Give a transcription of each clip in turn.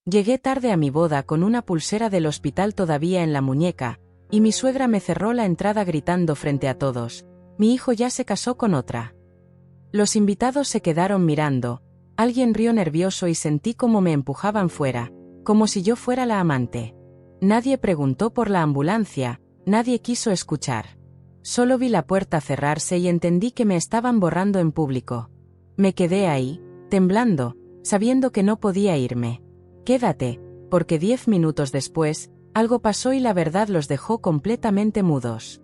Llegué tarde a mi boda con una pulsera del hospital todavía en la muñeca, y mi suegra me cerró la entrada gritando frente a todos: «Mi hijo ya se casó con otra». Los invitados se quedaron mirando, alguien rió nervioso y sentí como me empujaban fuera, como si yo fuera la amante. Nadie preguntó por la ambulancia, nadie quiso escuchar. Solo vi la puerta cerrarse y entendí que me estaban borrando en público. Me quedé ahí, temblando, sabiendo que no podía irme. «Quédate», porque 10 minutos después, algo pasó y la verdad los dejó completamente mudos.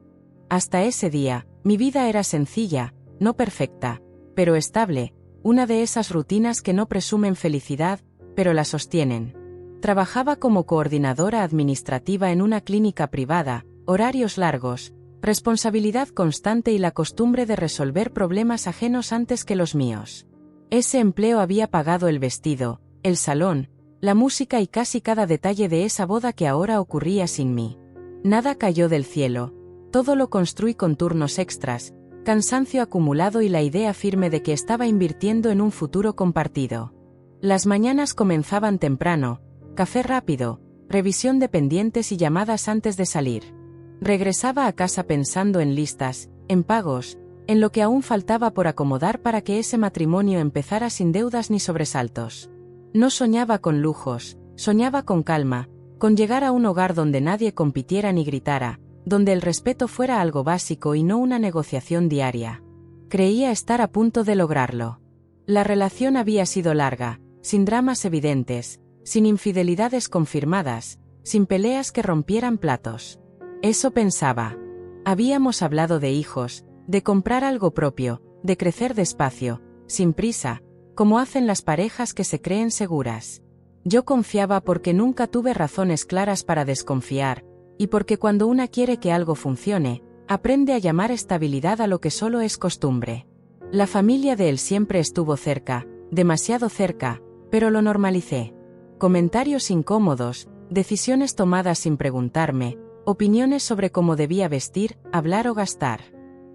Hasta ese día, mi vida era sencilla, no perfecta, pero estable, una de esas rutinas que no presumen felicidad, pero la sostienen. Trabajaba como coordinadora administrativa en una clínica privada, horarios largos, responsabilidad constante y la costumbre de resolver problemas ajenos antes que los míos. Ese empleo había pagado el vestido, el salón, la música y casi cada detalle de esa boda que ahora ocurría sin mí. Nada cayó del cielo, todo lo construí con turnos extras, cansancio acumulado y la idea firme de que estaba invirtiendo en un futuro compartido. Las mañanas comenzaban temprano, café rápido, revisión de pendientes y llamadas antes de salir. Regresaba a casa pensando en listas, en pagos, en lo que aún faltaba por acomodar para que ese matrimonio empezara sin deudas ni sobresaltos. No soñaba con lujos, soñaba con calma, con llegar a un hogar donde nadie compitiera ni gritara, donde el respeto fuera algo básico y no una negociación diaria. Creía estar a punto de lograrlo. La relación había sido larga, sin dramas evidentes, sin infidelidades confirmadas, sin peleas que rompieran platos. Eso pensaba. Habíamos hablado de hijos, de comprar algo propio, de crecer despacio, sin prisa, como hacen las parejas que se creen seguras. Yo confiaba porque nunca tuve razones claras para desconfiar, y porque cuando una quiere que algo funcione, aprende a llamar estabilidad a lo que solo es costumbre. La familia de él siempre estuvo cerca, demasiado cerca, pero lo normalicé. Comentarios incómodos, decisiones tomadas sin preguntarme, opiniones sobre cómo debía vestir, hablar o gastar.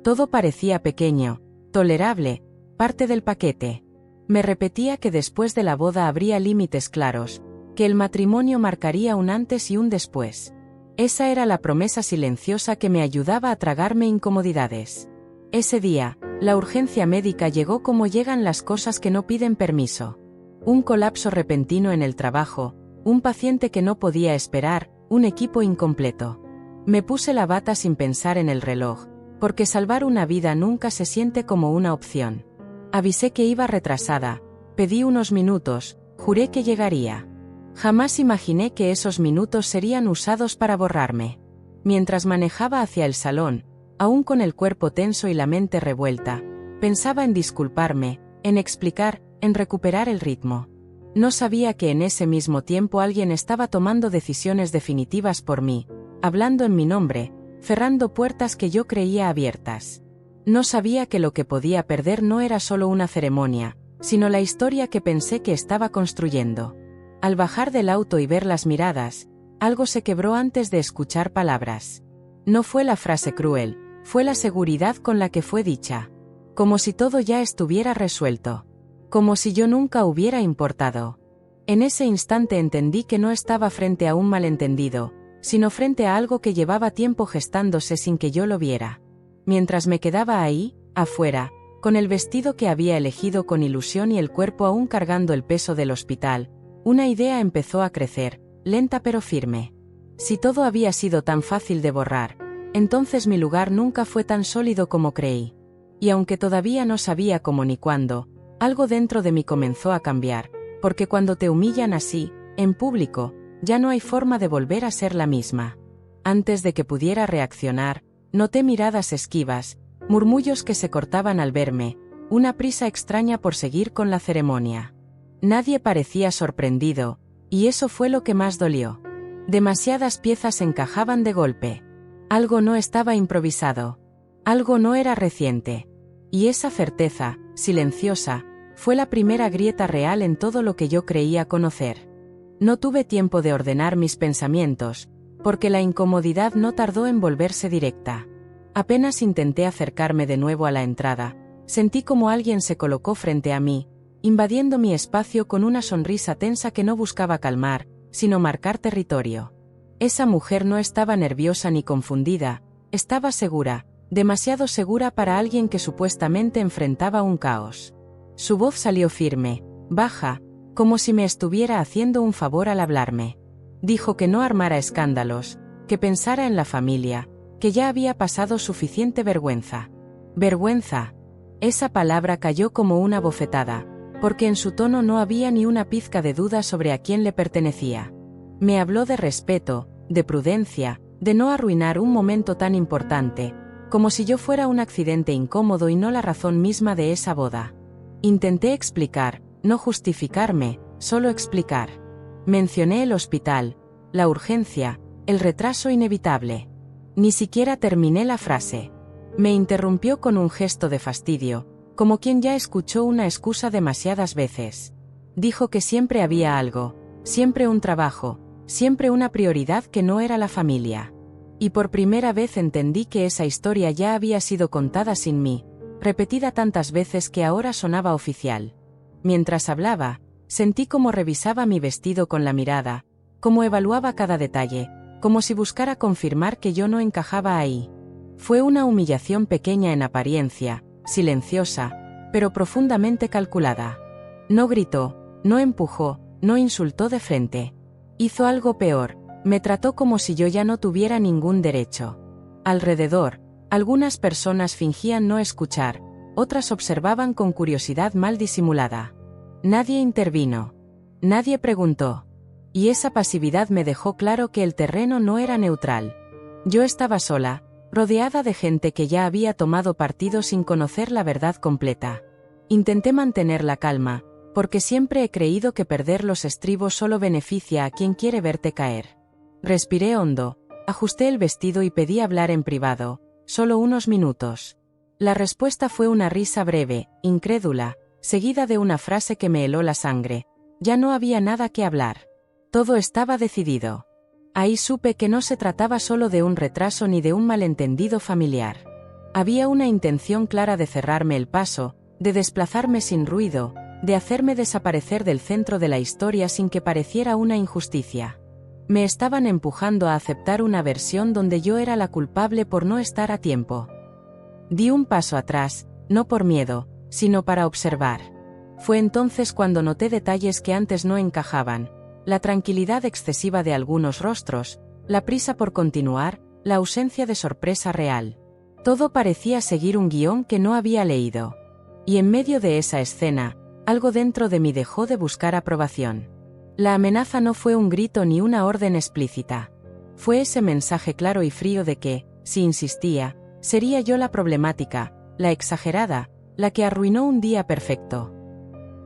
Todo parecía pequeño, tolerable, parte del paquete. Me repetía que después de la boda habría límites claros, que el matrimonio marcaría un antes y un después. Esa era la promesa silenciosa que me ayudaba a tragarme incomodidades. Ese día, la urgencia médica llegó como llegan las cosas que no piden permiso. Un colapso repentino en el trabajo, un paciente que no podía esperar, un equipo incompleto. Me puse la bata sin pensar en el reloj, porque salvar una vida nunca se siente como una opción. Avisé que iba retrasada, pedí unos minutos, juré que llegaría. Jamás imaginé que esos minutos serían usados para borrarme. Mientras manejaba hacia el salón, aún con el cuerpo tenso y la mente revuelta, pensaba en disculparme, en explicar, en recuperar el ritmo. No sabía que en ese mismo tiempo alguien estaba tomando decisiones definitivas por mí, hablando en mi nombre, cerrando puertas que yo creía abiertas. No sabía que lo que podía perder no era solo una ceremonia, sino la historia que pensé que estaba construyendo. Al bajar del auto y ver las miradas, algo se quebró antes de escuchar palabras. No fue la frase cruel, fue la seguridad con la que fue dicha. Como si todo ya estuviera resuelto. Como si yo nunca hubiera importado. En ese instante entendí que no estaba frente a un malentendido, sino frente a algo que llevaba tiempo gestándose sin que yo lo viera. Mientras me quedaba ahí, afuera, con el vestido que había elegido con ilusión y el cuerpo aún cargando el peso del hospital, una idea empezó a crecer, lenta pero firme. Si todo había sido tan fácil de borrar, entonces mi lugar nunca fue tan sólido como creí. Y aunque todavía no sabía cómo ni cuándo, algo dentro de mí comenzó a cambiar, porque cuando te humillan así, en público, ya no hay forma de volver a ser la misma. Antes de que pudiera reaccionar, noté miradas esquivas, murmullos que se cortaban al verme, una prisa extraña por seguir con la ceremonia. Nadie parecía sorprendido, y eso fue lo que más dolió. Demasiadas piezas encajaban de golpe. Algo no estaba improvisado. Algo no era reciente. Y esa certeza, silenciosa, fue la primera grieta real en todo lo que yo creía conocer. No tuve tiempo de ordenar mis pensamientos, porque la incomodidad no tardó en volverse directa. Apenas intenté acercarme de nuevo a la entrada, sentí como alguien se colocó frente a mí, invadiendo mi espacio con una sonrisa tensa que no buscaba calmar, sino marcar territorio. Esa mujer no estaba nerviosa ni confundida, estaba segura, demasiado segura para alguien que supuestamente enfrentaba un caos. Su voz salió firme, baja, como si me estuviera haciendo un favor al hablarme. Dijo que no armara escándalos, que pensara en la familia, que ya había pasado suficiente vergüenza. Vergüenza. Esa palabra cayó como una bofetada, porque en su tono no había ni una pizca de duda sobre a quién le pertenecía. Me habló de respeto, de prudencia, de no arruinar un momento tan importante, como si yo fuera un accidente incómodo y no la razón misma de esa boda. Intenté explicar, no justificarme, solo explicar. Mencioné el hospital, la urgencia, el retraso inevitable. Ni siquiera terminé la frase. Me interrumpió con un gesto de fastidio, como quien ya escuchó una excusa demasiadas veces. Dijo que siempre había algo, siempre un trabajo, siempre una prioridad que no era la familia. Y por primera vez entendí que esa historia ya había sido contada sin mí, repetida tantas veces que ahora sonaba oficial. Mientras hablaba, sentí cómo revisaba mi vestido con la mirada, cómo evaluaba cada detalle, como si buscara confirmar que yo no encajaba ahí. Fue una humillación pequeña en apariencia, silenciosa, pero profundamente calculada. No gritó, no empujó, no insultó de frente. Hizo algo peor, me trató como si yo ya no tuviera ningún derecho. Alrededor, algunas personas fingían no escuchar, otras observaban con curiosidad mal disimulada. Nadie intervino. Nadie preguntó. Y esa pasividad me dejó claro que el terreno no era neutral. Yo estaba sola, rodeada de gente que ya había tomado partido sin conocer la verdad completa. Intenté mantener la calma, porque siempre he creído que perder los estribos solo beneficia a quien quiere verte caer. Respiré hondo, ajusté el vestido y pedí hablar en privado, solo unos minutos. La respuesta fue una risa breve, incrédula, seguida de una frase que me heló la sangre. Ya no había nada que hablar. Todo estaba decidido. Ahí supe que no se trataba solo de un retraso ni de un malentendido familiar. Había una intención clara de cerrarme el paso, de desplazarme sin ruido, de hacerme desaparecer del centro de la historia sin que pareciera una injusticia. Me estaban empujando a aceptar una versión donde yo era la culpable por no estar a tiempo. Di un paso atrás, no por miedo, sino para observar. Fue entonces cuando noté detalles que antes no encajaban: la tranquilidad excesiva de algunos rostros, la prisa por continuar, la ausencia de sorpresa real. Todo parecía seguir un guión que no había leído. Y en medio de esa escena, algo dentro de mí dejó de buscar aprobación. La amenaza no fue un grito ni una orden explícita. Fue ese mensaje claro y frío de que, si insistía, sería yo la problemática, la exagerada, la que arruinó un día perfecto.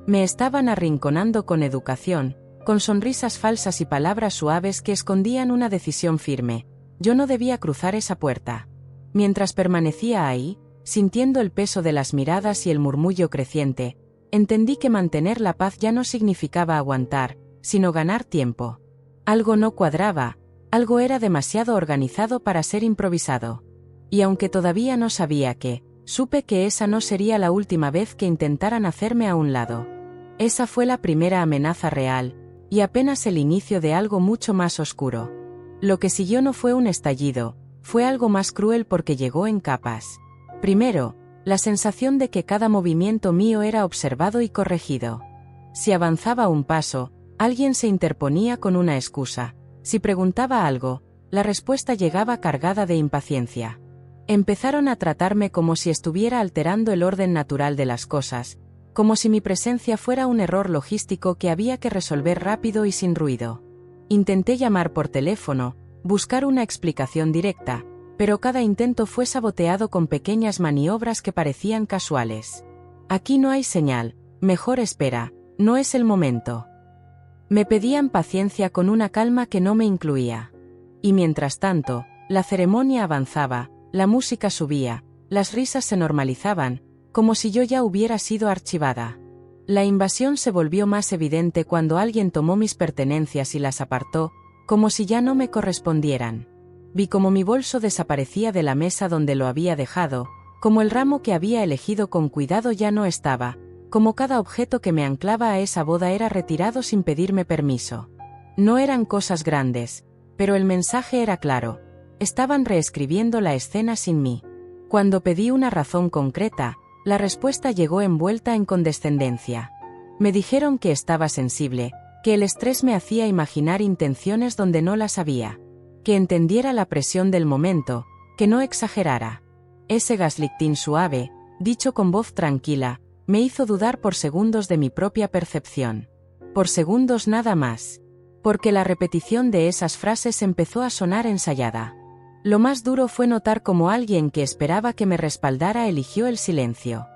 Me estaban arrinconando con educación, con sonrisas falsas y palabras suaves que escondían una decisión firme. Yo no debía cruzar esa puerta. Mientras permanecía ahí, sintiendo el peso de las miradas y el murmullo creciente, entendí que mantener la paz ya no significaba aguantar, sino ganar tiempo. Algo no cuadraba, algo era demasiado organizado para ser improvisado. Y aunque todavía no sabía qué, supe que esa no sería la última vez que intentaran hacerme a un lado. Esa fue la primera amenaza real, y apenas el inicio de algo mucho más oscuro. Lo que siguió no fue un estallido, fue algo más cruel porque llegó en capas. Primero, la sensación de que cada movimiento mío era observado y corregido. Si avanzaba un paso, alguien se interponía con una excusa. Si preguntaba algo, la respuesta llegaba cargada de impaciencia. Empezaron a tratarme como si estuviera alterando el orden natural de las cosas, como si mi presencia fuera un error logístico que había que resolver rápido y sin ruido. Intenté llamar por teléfono, buscar una explicación directa, pero cada intento fue saboteado con pequeñas maniobras que parecían casuales. Aquí no hay señal, mejor espera, no es el momento. Me pedían paciencia con una calma que no me incluía. Y mientras tanto, la ceremonia avanzaba, la música subía, las risas se normalizaban, como si yo ya hubiera sido archivada. La invasión se volvió más evidente cuando alguien tomó mis pertenencias y las apartó, como si ya no me correspondieran. Vi cómo mi bolso desaparecía de la mesa donde lo había dejado, como el ramo que había elegido con cuidado ya no estaba, como cada objeto que me anclaba a esa boda era retirado sin pedirme permiso. No eran cosas grandes, pero el mensaje era claro. Estaban reescribiendo la escena sin mí. Cuando pedí una razón concreta, la respuesta llegó envuelta en condescendencia. Me dijeron que estaba sensible, que el estrés me hacía imaginar intenciones donde no las había, que entendiera la presión del momento, que no exagerara. Ese gaslighting suave, dicho con voz tranquila, me hizo dudar por segundos de mi propia percepción. Por segundos nada más. Porque la repetición de esas frases empezó a sonar ensayada. Lo más duro fue notar cómo alguien que esperaba que me respaldara eligió el silencio.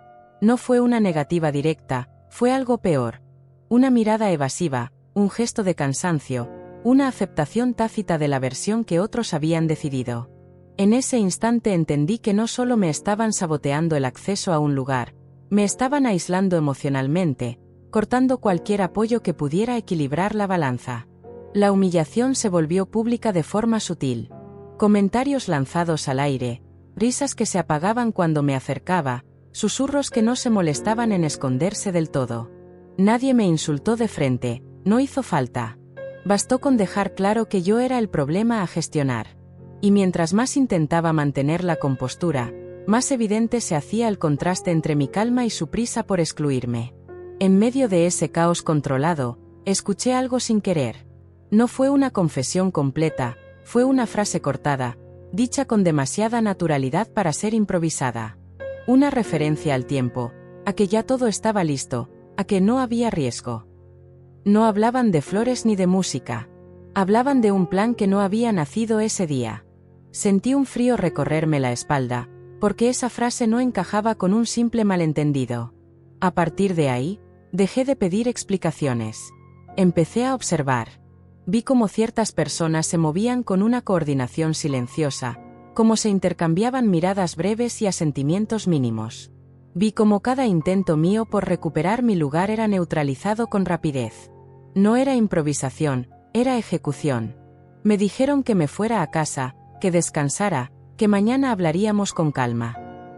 No fue una negativa directa, fue algo peor. Una mirada evasiva, un gesto de cansancio, una aceptación tácita de la versión que otros habían decidido. En ese instante entendí que no solo me estaban saboteando el acceso a un lugar, me estaban aislando emocionalmente, cortando cualquier apoyo que pudiera equilibrar la balanza. La humillación se volvió pública de forma sutil. Comentarios lanzados al aire, risas que se apagaban cuando me acercaba, susurros que no se molestaban en esconderse del todo. Nadie me insultó de frente, no hizo falta. Bastó con dejar claro que yo era el problema a gestionar. Y mientras más intentaba mantener la compostura, más evidente se hacía el contraste entre mi calma y su prisa por excluirme. En medio de ese caos controlado, escuché algo sin querer. No fue una confesión completa, fue una frase cortada, dicha con demasiada naturalidad para ser improvisada. Una referencia al tiempo, a que ya todo estaba listo, a que no había riesgo. No hablaban de flores ni de música. Hablaban de un plan que no había nacido ese día. Sentí un frío recorrerme la espalda, porque esa frase no encajaba con un simple malentendido. A partir de ahí, dejé de pedir explicaciones. Empecé a observar. Vi cómo ciertas personas se movían con una coordinación silenciosa, cómo se intercambiaban miradas breves y asentimientos mínimos. Vi cómo cada intento mío por recuperar mi lugar era neutralizado con rapidez. No era improvisación, era ejecución. Me dijeron que me fuera a casa, que descansara, que mañana hablaríamos con calma.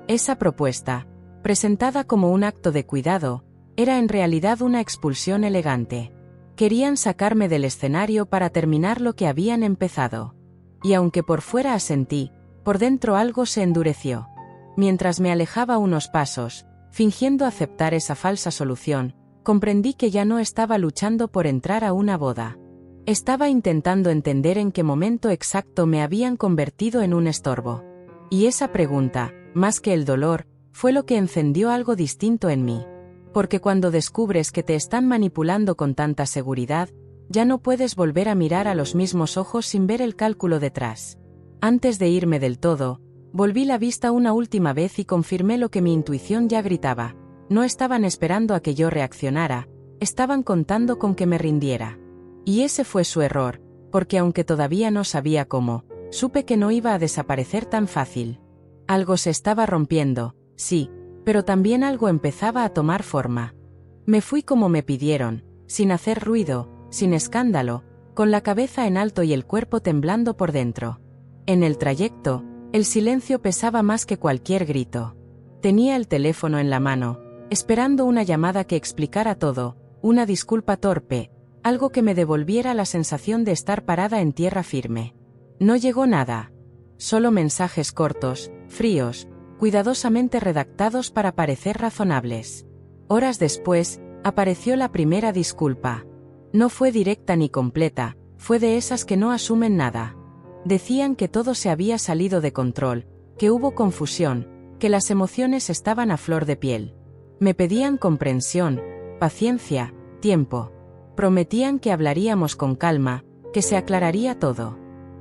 Esa propuesta, presentada como un acto de cuidado, era en realidad una expulsión elegante. Querían sacarme del escenario para terminar lo que habían empezado. Y aunque por fuera asentí, por dentro algo se endureció. Mientras me alejaba unos pasos, fingiendo aceptar esa falsa solución, comprendí que ya no estaba luchando por entrar a una boda. Estaba intentando entender en qué momento exacto me habían convertido en un estorbo. Y esa pregunta, más que el dolor, fue lo que encendió algo distinto en mí. Porque cuando descubres que te están manipulando con tanta seguridad, ya no puedes volver a mirar a los mismos ojos sin ver el cálculo detrás. Antes de irme del todo, volví la vista una última vez y confirmé lo que mi intuición ya gritaba. No estaban esperando a que yo reaccionara, estaban contando con que me rindiera. Y ese fue su error, porque aunque todavía no sabía cómo, supe que no iba a desaparecer tan fácil. Algo se estaba rompiendo, sí, pero también algo empezaba a tomar forma. Me fui como me pidieron, sin hacer ruido, sin escándalo, con la cabeza en alto y el cuerpo temblando por dentro. En el trayecto, el silencio pesaba más que cualquier grito. Tenía el teléfono en la mano, esperando una llamada que explicara todo, una disculpa torpe, algo que me devolviera la sensación de estar parada en tierra firme. No llegó nada. Solo mensajes cortos, fríos, cuidadosamente redactados para parecer razonables. Horas después, apareció la primera disculpa. No fue directa ni completa, fue de esas que no asumen nada. Decían que todo se había salido de control, que hubo confusión, que las emociones estaban a flor de piel. Me pedían comprensión, paciencia, tiempo. Prometían que hablaríamos con calma, que se aclararía todo.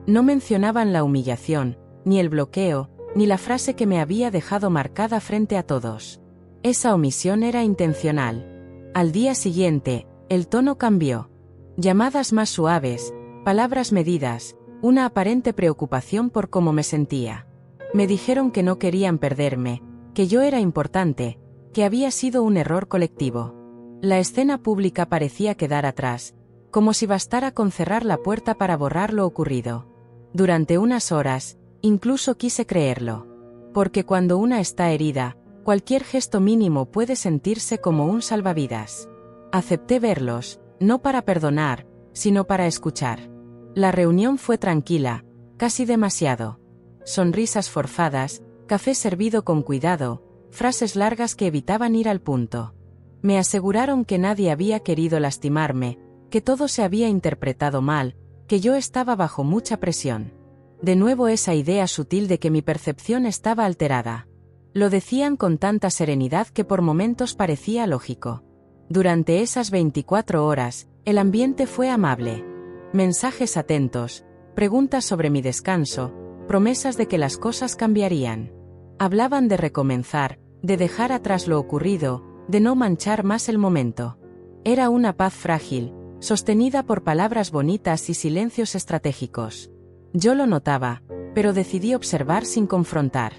No mencionaban la humillación, ni el bloqueo, ni la frase que me había dejado marcada frente a todos. Esa omisión era intencional. Al día siguiente, el tono cambió. Llamadas más suaves, palabras medidas, una aparente preocupación por cómo me sentía. Me dijeron que no querían perderme, que yo era importante, que había sido un error colectivo. La escena pública parecía quedar atrás, como si bastara con cerrar la puerta para borrar lo ocurrido. Durante unas horas, incluso quise creerlo. Porque cuando una está herida, Cualquier gesto mínimo puede sentirse como un salvavidas. Acepté verlos, no para perdonar, sino para escuchar. La reunión fue tranquila, casi demasiado. Sonrisas forzadas, café servido con cuidado, frases largas que evitaban ir al punto. Me aseguraron que nadie había querido lastimarme, que todo se había interpretado mal, que yo estaba bajo mucha presión. De nuevo esa idea sutil de que mi percepción estaba alterada. Lo decían con tanta serenidad que por momentos parecía lógico. Durante esas 24 horas, el ambiente fue amable. Mensajes atentos, preguntas sobre mi descanso, promesas de que las cosas cambiarían. Hablaban de recomenzar, de dejar atrás lo ocurrido, de no manchar más el momento. Era una paz frágil, sostenida por palabras bonitas y silencios estratégicos. Yo lo notaba, pero decidí observar sin confrontar.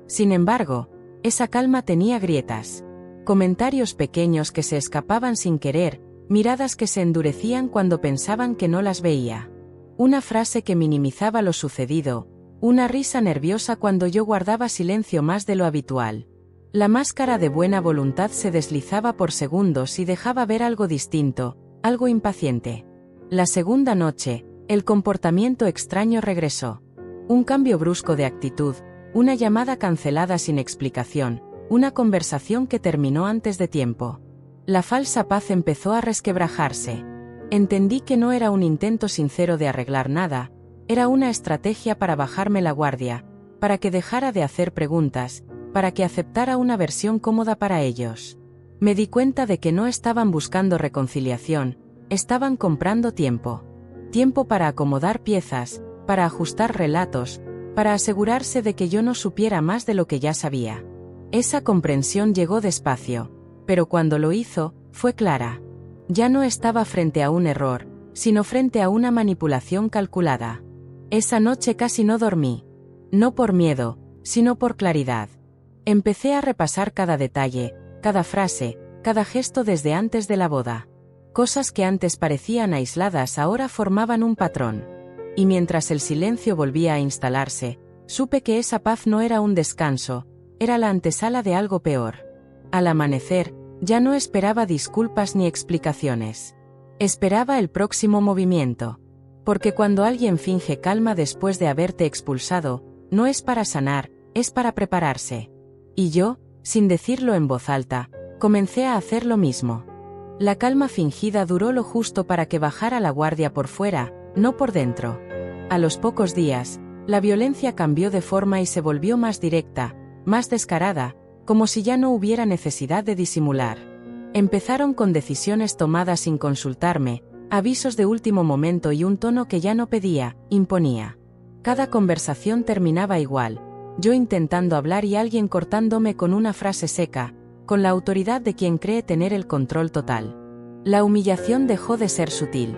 Sin embargo, esa calma tenía grietas. Comentarios pequeños que se escapaban sin querer, miradas que se endurecían cuando pensaban que no las veía. Una frase que minimizaba lo sucedido, una risa nerviosa cuando yo guardaba silencio más de lo habitual. La máscara de buena voluntad se deslizaba por segundos y dejaba ver algo distinto, algo impaciente. La segunda noche, el comportamiento extraño regresó. Un cambio brusco de actitud, una llamada cancelada sin explicación, una conversación que terminó antes de tiempo. La falsa paz empezó a resquebrajarse. Entendí que no era un intento sincero de arreglar nada, era una estrategia para bajarme la guardia, para que dejara de hacer preguntas, para que aceptara una versión cómoda para ellos. Me di cuenta de que no estaban buscando reconciliación, estaban comprando tiempo. Tiempo para acomodar piezas, para ajustar relatos, para asegurarse de que yo no supiera más de lo que ya sabía. Esa comprensión llegó despacio, pero cuando lo hizo, fue clara. Ya no estaba frente a un error, sino frente a una manipulación calculada. Esa noche casi no dormí. No por miedo, sino por claridad. Empecé a repasar cada detalle, cada frase, cada gesto desde antes de la boda. Cosas que antes parecían aisladas ahora formaban un patrón. Y mientras el silencio volvía a instalarse, supe que esa paz no era un descanso, era la antesala de algo peor. Al amanecer, ya no esperaba disculpas ni explicaciones. Esperaba el próximo movimiento. Porque cuando alguien finge calma después de haberte expulsado, no es para sanar, es para prepararse. Y yo, sin decirlo en voz alta, comencé a hacer lo mismo. La calma fingida duró lo justo para que bajara la guardia por fuera, no por dentro. A los pocos días, la violencia cambió de forma y se volvió más directa, más descarada, como si ya no hubiera necesidad de disimular. Empezaron con decisiones tomadas sin consultarme, avisos de último momento y un tono que ya no pedía, imponía. Cada conversación terminaba igual, yo intentando hablar y alguien cortándome con una frase seca, con la autoridad de quien cree tener el control total. La humillación dejó de ser sutil.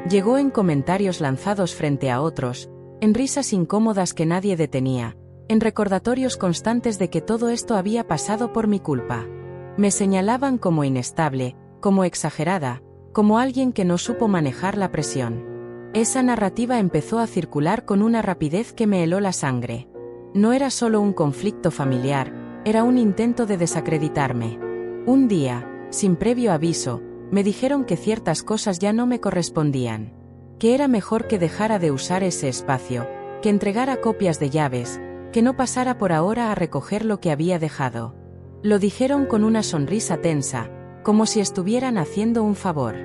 Llegó en comentarios lanzados frente a otros, en risas incómodas que nadie detenía, en recordatorios constantes de que todo esto había pasado por mi culpa. Me señalaban como inestable, como exagerada, como alguien que no supo manejar la presión. Esa narrativa empezó a circular con una rapidez que me heló la sangre. No era solo un conflicto familiar, era un intento de desacreditarme. Un día, sin previo aviso, me dijeron que ciertas cosas ya no me correspondían. Que era mejor que dejara de usar ese espacio, que entregara copias de llaves, que no pasara por ahora a recoger lo que había dejado. Lo dijeron con una sonrisa tensa, como si estuvieran haciendo un favor.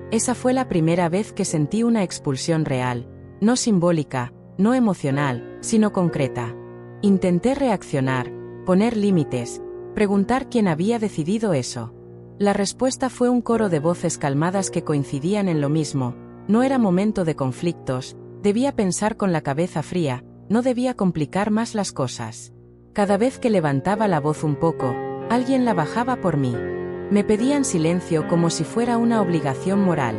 Esa fue la primera vez que sentí una expulsión real, no simbólica, no emocional, sino concreta. Intenté reaccionar, poner límites, preguntar quién había decidido eso. La respuesta fue un coro de voces calmadas que coincidían en lo mismo: no era momento de conflictos, debía pensar con la cabeza fría, no debía complicar más las cosas. Cada vez que levantaba la voz un poco, alguien la bajaba por mí. Me pedían silencio como si fuera una obligación moral.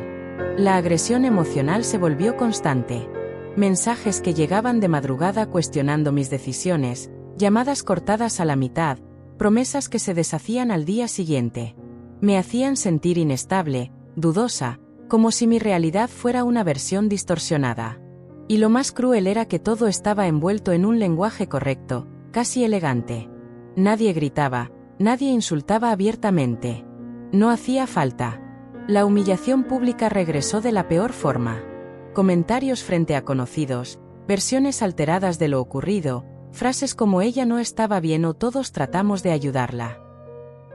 La agresión emocional se volvió constante. Mensajes que llegaban de madrugada cuestionando mis decisiones, llamadas cortadas a la mitad, promesas que se deshacían al día siguiente. Me hacían sentir inestable, dudosa, como si mi realidad fuera una versión distorsionada. Y lo más cruel era que todo estaba envuelto en un lenguaje correcto, casi elegante. Nadie gritaba, Nadie insultaba abiertamente. No hacía falta. La humillación pública regresó de la peor forma. Comentarios frente a conocidos, versiones alteradas de lo ocurrido, frases como ella no estaba bien o todos tratamos de ayudarla.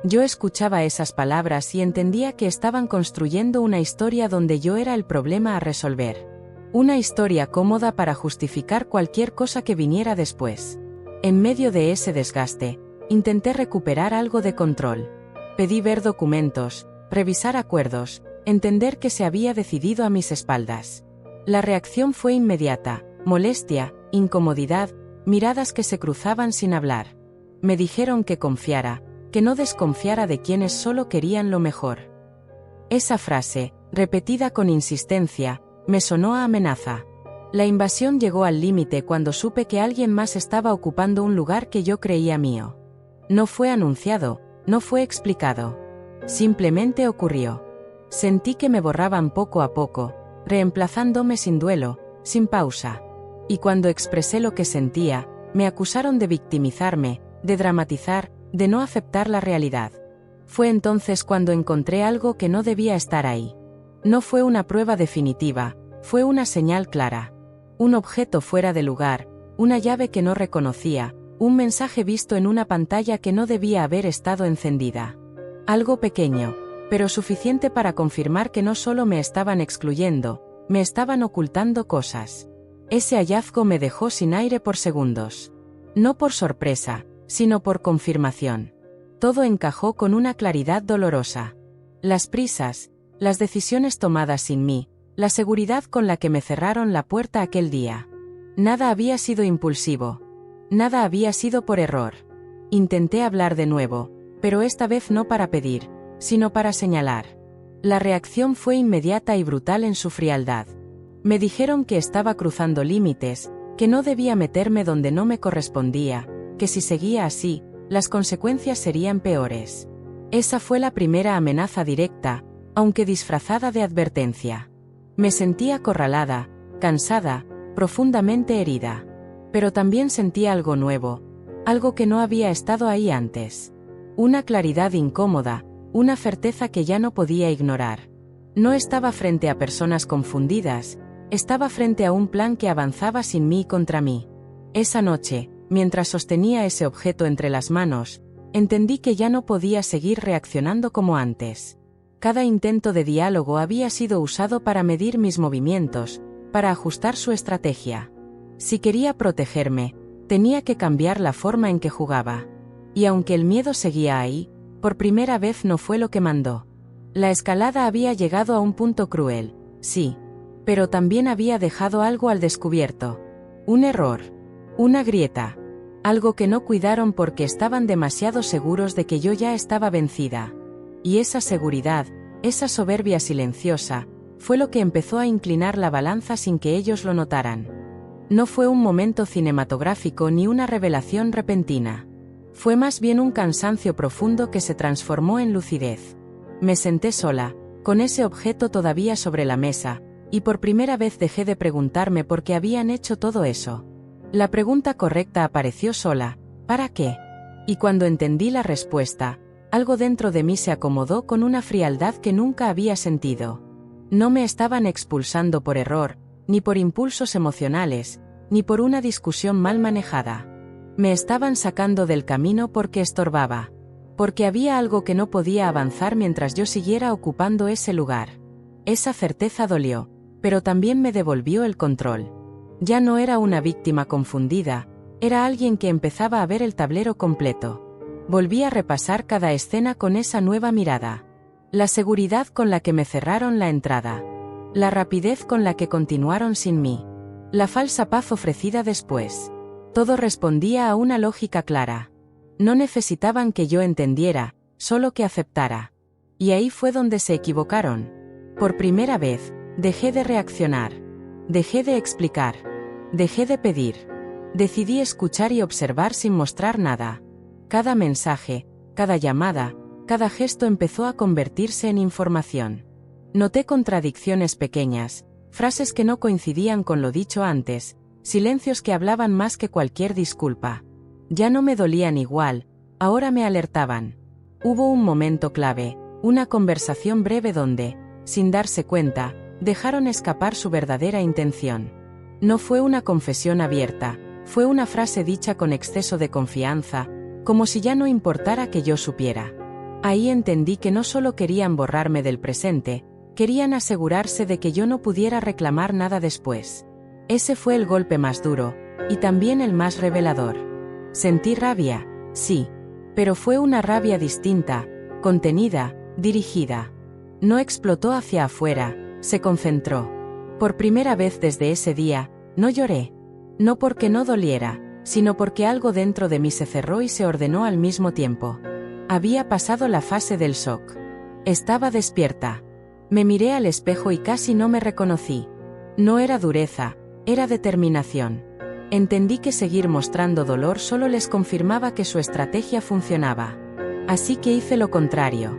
Yo escuchaba esas palabras y entendía que estaban construyendo una historia donde yo era el problema a resolver. Una historia cómoda para justificar cualquier cosa que viniera después. En medio de ese desgaste, intenté recuperar algo de control. Pedí ver documentos, revisar acuerdos, entender que se había decidido a mis espaldas. La reacción fue inmediata, molestia, incomodidad, miradas que se cruzaban sin hablar. Me dijeron que confiara, que no desconfiara de quienes solo querían lo mejor. Esa frase, repetida con insistencia, me sonó a amenaza. La invasión llegó al límite cuando supe que alguien más estaba ocupando un lugar que yo creía mío. No fue anunciado, no fue explicado. Simplemente ocurrió. Sentí que me borraban poco a poco, reemplazándome sin duelo, sin pausa. Y cuando expresé lo que sentía, me acusaron de victimizarme, de dramatizar, de no aceptar la realidad. Fue entonces cuando encontré algo que no debía estar ahí. No fue una prueba definitiva, fue una señal clara. Un objeto fuera de lugar, una llave que no reconocía, un mensaje visto en una pantalla que no debía haber estado encendida. Algo pequeño, pero suficiente para confirmar que no solo me estaban excluyendo, me estaban ocultando cosas. Ese hallazgo me dejó sin aire por segundos. No por sorpresa, sino por confirmación. Todo encajó con una claridad dolorosa. Las prisas, las decisiones tomadas sin mí, la seguridad con la que me cerraron la puerta aquel día. Nada había sido impulsivo. Nada había sido por error. Intenté hablar de nuevo, pero esta vez no para pedir, sino para señalar. La reacción fue inmediata y brutal en su frialdad. Me dijeron que estaba cruzando límites, que no debía meterme donde no me correspondía, que si seguía así, las consecuencias serían peores. Esa fue la primera amenaza directa, aunque disfrazada de advertencia. Me sentía acorralada, cansada, profundamente herida. Pero también sentía algo nuevo, algo que no había estado ahí antes. Una claridad incómoda, una certeza que ya no podía ignorar. No estaba frente a personas confundidas, estaba frente a un plan que avanzaba sin mí y contra mí. Esa noche, mientras sostenía ese objeto entre las manos, entendí que ya no podía seguir reaccionando como antes. Cada intento de diálogo había sido usado para medir mis movimientos, para ajustar su estrategia. Si quería protegerme, tenía que cambiar la forma en que jugaba. Y aunque el miedo seguía ahí, por primera vez no fue lo que mandó. La escalada había llegado a un punto cruel, sí, pero también había dejado algo al descubierto. Un error. Una grieta. Algo que no cuidaron porque estaban demasiado seguros de que yo ya estaba vencida. Y esa seguridad, esa soberbia silenciosa, fue lo que empezó a inclinar la balanza sin que ellos lo notaran. No fue un momento cinematográfico ni una revelación repentina. Fue más bien un cansancio profundo que se transformó en lucidez. Me senté sola, con ese objeto todavía sobre la mesa, y por primera vez dejé de preguntarme por qué habían hecho todo eso. La pregunta correcta apareció sola, ¿para qué? Y cuando entendí la respuesta, algo dentro de mí se acomodó con una frialdad que nunca había sentido. No me estaban expulsando por error, ni por impulsos emocionales, ni por una discusión mal manejada. Me estaban sacando del camino porque estorbaba. Porque había algo que no podía avanzar mientras yo siguiera ocupando ese lugar. Esa certeza dolió, pero también me devolvió el control. Ya no era una víctima confundida, era alguien que empezaba a ver el tablero completo. Volví a repasar cada escena con esa nueva mirada. La seguridad con la que me cerraron la entrada. La rapidez con la que continuaron sin mí. La falsa paz ofrecida después. Todo respondía a una lógica clara. No necesitaban que yo entendiera, solo que aceptara. Y ahí fue donde se equivocaron. Por primera vez, dejé de reaccionar. Dejé de explicar. Dejé de pedir. Decidí escuchar y observar sin mostrar nada. Cada mensaje, cada llamada, cada gesto empezó a convertirse en información. Noté contradicciones pequeñas, frases que no coincidían con lo dicho antes, silencios que hablaban más que cualquier disculpa. Ya no me dolían igual, ahora me alertaban. Hubo un momento clave, una conversación breve donde, sin darse cuenta, dejaron escapar su verdadera intención. No fue una confesión abierta, fue una frase dicha con exceso de confianza, como si ya no importara que yo supiera. Ahí entendí que no solo querían borrarme del presente, querían asegurarse de que yo no pudiera reclamar nada después. Ese fue el golpe más duro, y también el más revelador. Sentí rabia, sí, pero fue una rabia distinta, contenida, dirigida. No explotó hacia afuera, se concentró. Por primera vez desde ese día, no lloré. No porque no doliera, sino porque algo dentro de mí se cerró y se ordenó al mismo tiempo. Había pasado la fase del shock. Estaba despierta. Me miré al espejo y casi no me reconocí. No era dureza, era determinación. Entendí que seguir mostrando dolor solo les confirmaba que su estrategia funcionaba. Así que hice lo contrario.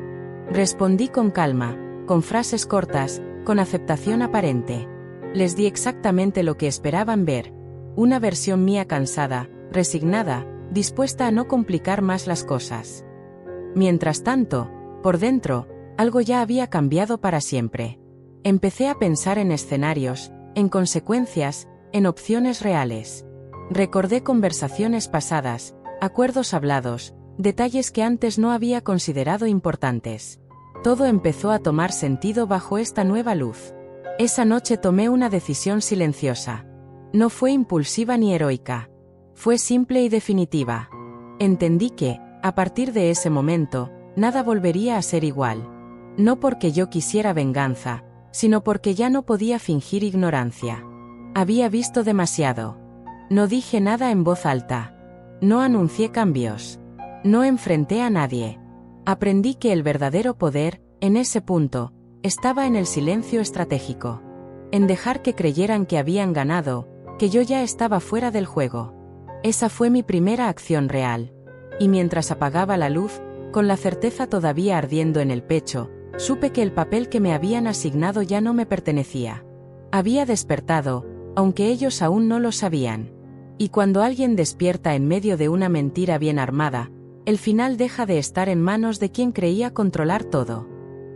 Respondí con calma, con frases cortas, con aceptación aparente. Les di exactamente lo que esperaban ver. Una versión mía cansada, resignada, dispuesta a no complicar más las cosas. Mientras tanto, por dentro, algo ya había cambiado para siempre. Empecé a pensar en escenarios, en consecuencias, en opciones reales. Recordé conversaciones pasadas, acuerdos hablados, detalles que antes no había considerado importantes. Todo empezó a tomar sentido bajo esta nueva luz. Esa noche tomé una decisión silenciosa. No fue impulsiva ni heroica. Fue simple y definitiva. Entendí que, a partir de ese momento, nada volvería a ser igual. No porque yo quisiera venganza, sino porque ya no podía fingir ignorancia. Había visto demasiado. No dije nada en voz alta. No anuncié cambios. No enfrenté a nadie. Aprendí que el verdadero poder, en ese punto, estaba en el silencio estratégico. En dejar que creyeran que habían ganado, que yo ya estaba fuera del juego. Esa fue mi primera acción real. Y mientras apagaba la luz, con la certeza todavía ardiendo en el pecho, supe que el papel que me habían asignado ya no me pertenecía. Había despertado, aunque ellos aún no lo sabían. Y cuando alguien despierta en medio de una mentira bien armada, el final deja de estar en manos de quien creía controlar todo.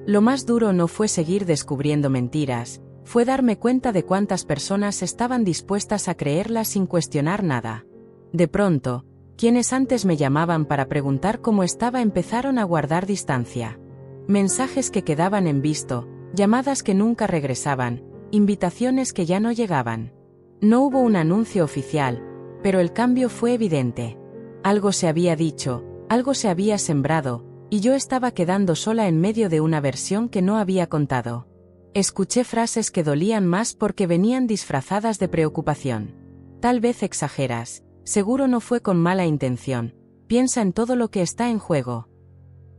Lo más duro no fue seguir descubriendo mentiras, fue darme cuenta de cuántas personas estaban dispuestas a creerlas sin cuestionar nada. De pronto, quienes antes me llamaban para preguntar cómo estaba empezaron a guardar distancia. Mensajes que quedaban en visto, llamadas que nunca regresaban, invitaciones que ya no llegaban. No hubo un anuncio oficial, pero el cambio fue evidente. Algo se había dicho, algo se había sembrado, y yo estaba quedando sola en medio de una versión que no había contado. Escuché frases que dolían más porque venían disfrazadas de preocupación. Tal vez exageras, seguro no fue con mala intención, piensa en todo lo que está en juego.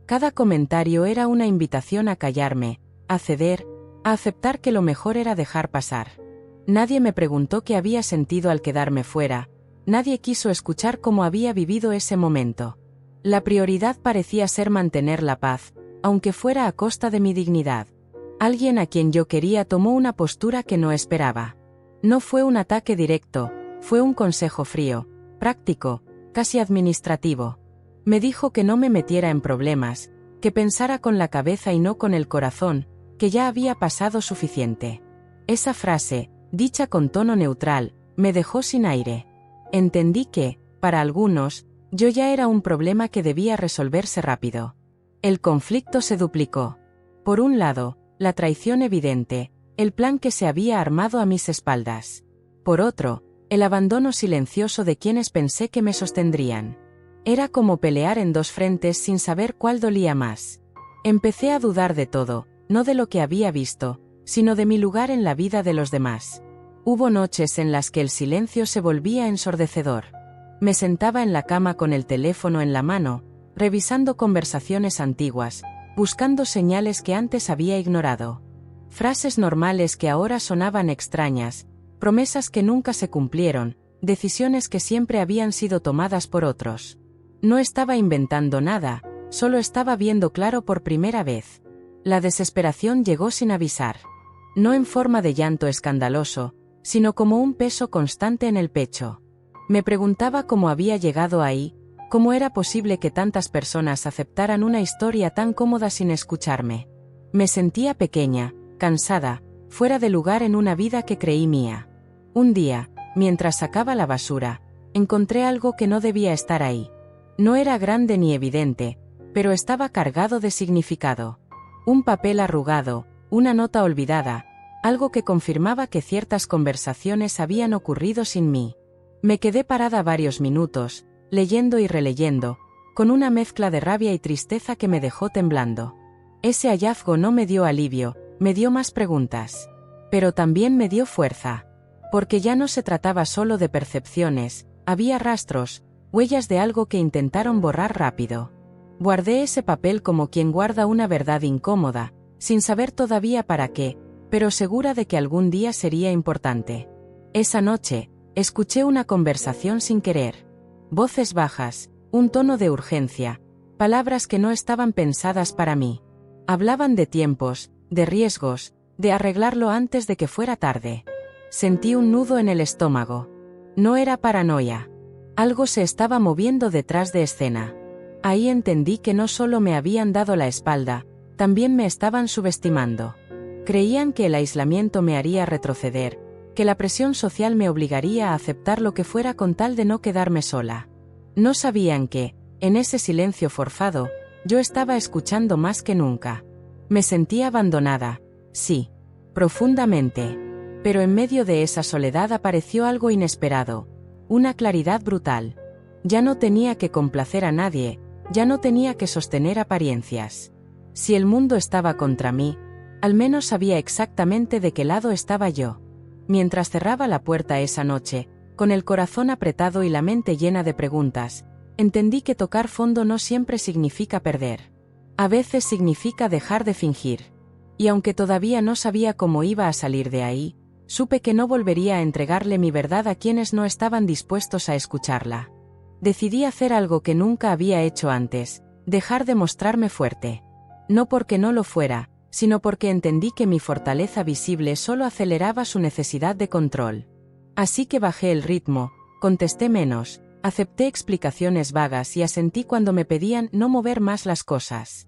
Cada comentario era una invitación a callarme, a ceder, a aceptar que lo mejor era dejar pasar. Nadie me preguntó qué había sentido al quedarme fuera, nadie quiso escuchar cómo había vivido ese momento. La prioridad parecía ser mantener la paz, aunque fuera a costa de mi dignidad. Alguien a quien yo quería tomó una postura que no esperaba. No fue un ataque directo, fue un consejo frío, práctico, casi administrativo. Me dijo que no me metiera en problemas, que pensara con la cabeza y no con el corazón, que ya había pasado suficiente. Esa frase, dicha con tono neutral, me dejó sin aire. Entendí que, para algunos, yo ya era un problema que debía resolverse rápido. El conflicto se duplicó. Por un lado, la traición evidente, el plan que se había armado a mis espaldas. Por otro, el abandono silencioso de quienes pensé que me sostendrían. Era como pelear en dos frentes sin saber cuál dolía más. Empecé a dudar de todo, no de lo que había visto, sino de mi lugar en la vida de los demás. Hubo noches en las que el silencio se volvía ensordecedor. Me sentaba en la cama con el teléfono en la mano, revisando conversaciones antiguas, buscando señales que antes había ignorado. Frases normales que ahora sonaban extrañas, promesas que nunca se cumplieron, decisiones que siempre habían sido tomadas por otros. No estaba inventando nada, solo estaba viendo claro por primera vez. La desesperación llegó sin avisar. No en forma de llanto escandaloso, sino como un peso constante en el pecho. Me preguntaba cómo había llegado ahí, ¿Cómo era posible que tantas personas aceptaran una historia tan cómoda sin escucharme? Me sentía pequeña, cansada, fuera de lugar en una vida que creí mía. Un día, mientras sacaba la basura, encontré algo que no debía estar ahí. No era grande ni evidente, pero estaba cargado de significado. Un papel arrugado, una nota olvidada, algo que confirmaba que ciertas conversaciones habían ocurrido sin mí. Me quedé parada varios minutos, leyendo y releyendo, con una mezcla de rabia y tristeza que me dejó temblando. Ese hallazgo no me dio alivio, me dio más preguntas. Pero también me dio fuerza. Porque ya no se trataba solo de percepciones, había rastros, huellas de algo que intentaron borrar rápido. Guardé ese papel como quien guarda una verdad incómoda, sin saber todavía para qué, pero segura de que algún día sería importante. Esa noche, escuché una conversación sin querer. Voces bajas, un tono de urgencia, palabras que no estaban pensadas para mí. Hablaban de tiempos, de riesgos, de arreglarlo antes de que fuera tarde. Sentí un nudo en el estómago. No era paranoia. Algo se estaba moviendo detrás de escena. Ahí entendí que no solo me habían dado la espalda, también me estaban subestimando. Creían que el aislamiento me haría retroceder, que la presión social me obligaría a aceptar lo que fuera con tal de no quedarme sola. No sabían que, en ese silencio forzado, yo estaba escuchando más que nunca. Me sentía abandonada, sí, profundamente. Pero en medio de esa soledad apareció algo inesperado, una claridad brutal. Ya no tenía que complacer a nadie, ya no tenía que sostener apariencias. Si el mundo estaba contra mí, al menos sabía exactamente de qué lado estaba yo. Mientras cerraba la puerta esa noche, con el corazón apretado y la mente llena de preguntas, entendí que tocar fondo no siempre significa perder. A veces significa dejar de fingir. Y aunque todavía no sabía cómo iba a salir de ahí, supe que no volvería a entregarle mi verdad a quienes no estaban dispuestos a escucharla. Decidí hacer algo que nunca había hecho antes, dejar de mostrarme fuerte. No porque no lo fuera, sino porque entendí que mi fortaleza visible solo aceleraba su necesidad de control. Así que bajé el ritmo, contesté menos, acepté explicaciones vagas y asentí cuando me pedían no mover más las cosas.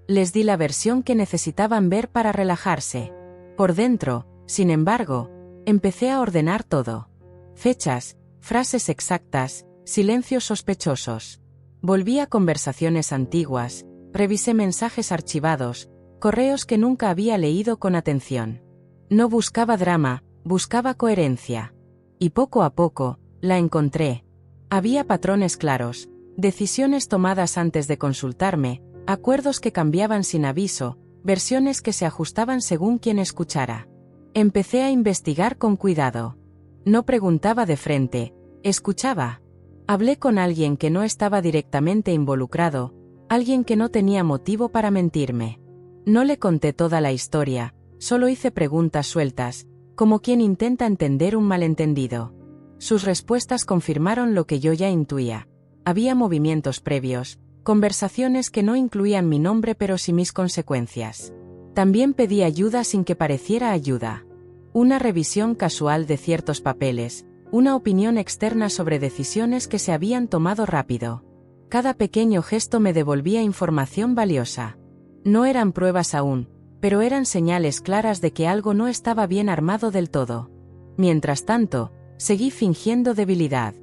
Les di la versión que necesitaban ver para relajarse. Por dentro, sin embargo, empecé a ordenar todo. Fechas, frases exactas, silencios sospechosos. Volví a conversaciones antiguas, revisé mensajes archivados, correos que nunca había leído con atención. No buscaba drama, buscaba coherencia. Y poco a poco, la encontré. Había patrones claros, decisiones tomadas antes de consultarme, acuerdos que cambiaban sin aviso, versiones que se ajustaban según quien escuchara. Empecé a investigar con cuidado. No preguntaba de frente, escuchaba. Hablé con alguien que no estaba directamente involucrado, alguien que no tenía motivo para mentirme. No le conté toda la historia, solo hice preguntas sueltas, como quien intenta entender un malentendido. Sus respuestas confirmaron lo que yo ya intuía. Había movimientos previos, conversaciones que no incluían mi nombre pero sí mis consecuencias. También pedí ayuda sin que pareciera ayuda. Una revisión casual de ciertos papeles, una opinión externa sobre decisiones que se habían tomado rápido. Cada pequeño gesto me devolvía información valiosa. No eran pruebas aún, pero eran señales claras de que algo no estaba bien armado del todo. Mientras tanto, seguí fingiendo debilidad.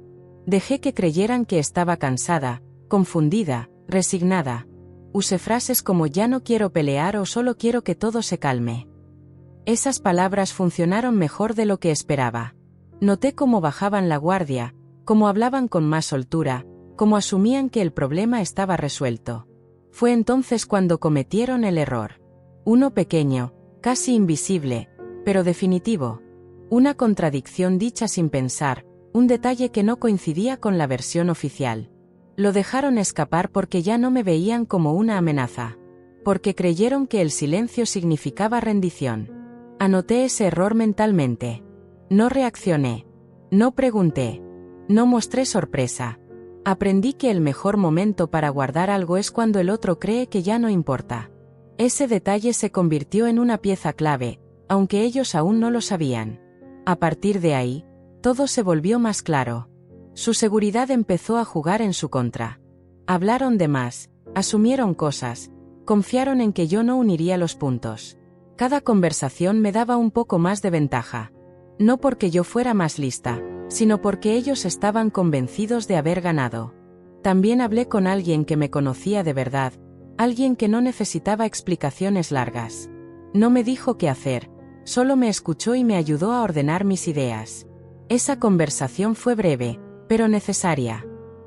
Dejé que creyeran que estaba cansada, confundida, resignada. Usé frases como ya no quiero pelear o solo quiero que todo se calme. Esas palabras funcionaron mejor de lo que esperaba. Noté cómo bajaban la guardia, cómo hablaban con más soltura, cómo asumían que el problema estaba resuelto. Fue entonces cuando cometieron el error. Uno pequeño, casi invisible, pero definitivo. Una contradicción dicha sin pensar, un detalle que no coincidía con la versión oficial. Lo dejaron escapar porque ya no me veían como una amenaza. Porque creyeron que el silencio significaba rendición. Anoté ese error mentalmente. No reaccioné. No pregunté. No mostré sorpresa. Aprendí que el mejor momento para guardar algo es cuando el otro cree que ya no importa. Ese detalle se convirtió en una pieza clave, aunque ellos aún no lo sabían. A partir de ahí, todo se volvió más claro. Su seguridad empezó a jugar en su contra. Hablaron de más, asumieron cosas, confiaron en que yo no uniría los puntos. Cada conversación me daba un poco más de ventaja. No porque yo fuera más lista, sino porque ellos estaban convencidos de haber ganado. También hablé con alguien que me conocía de verdad, alguien que no necesitaba explicaciones largas. No me dijo qué hacer, solo me escuchó y me ayudó a ordenar mis ideas. Esa conversación fue breve, pero necesaria.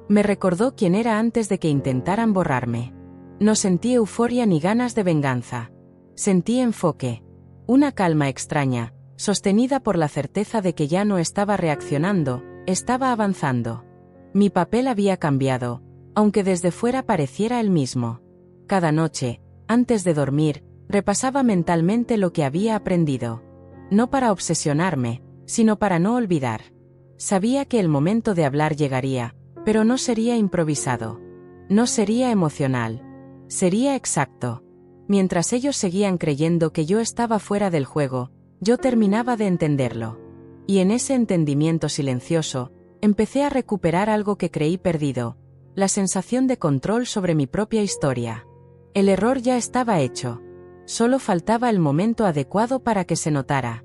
Me recordó quién era antes de que intentaran borrarme. No sentí euforia ni ganas de venganza. Sentí enfoque. Una calma extraña, sostenida por la certeza de que ya no estaba reaccionando, estaba avanzando. Mi papel había cambiado, aunque desde fuera pareciera el mismo. Cada noche, antes de dormir, repasaba mentalmente lo que había aprendido. No para obsesionarme, sino para no olvidar. Sabía que el momento de hablar llegaría, pero no sería improvisado. No sería emocional. Sería exacto. Mientras ellos seguían creyendo que yo estaba fuera del juego, yo terminaba de entenderlo. Y en ese entendimiento silencioso, empecé a recuperar algo que creí perdido, la sensación de control sobre mi propia historia. El error ya estaba hecho. Solo faltaba el momento adecuado para que se notara.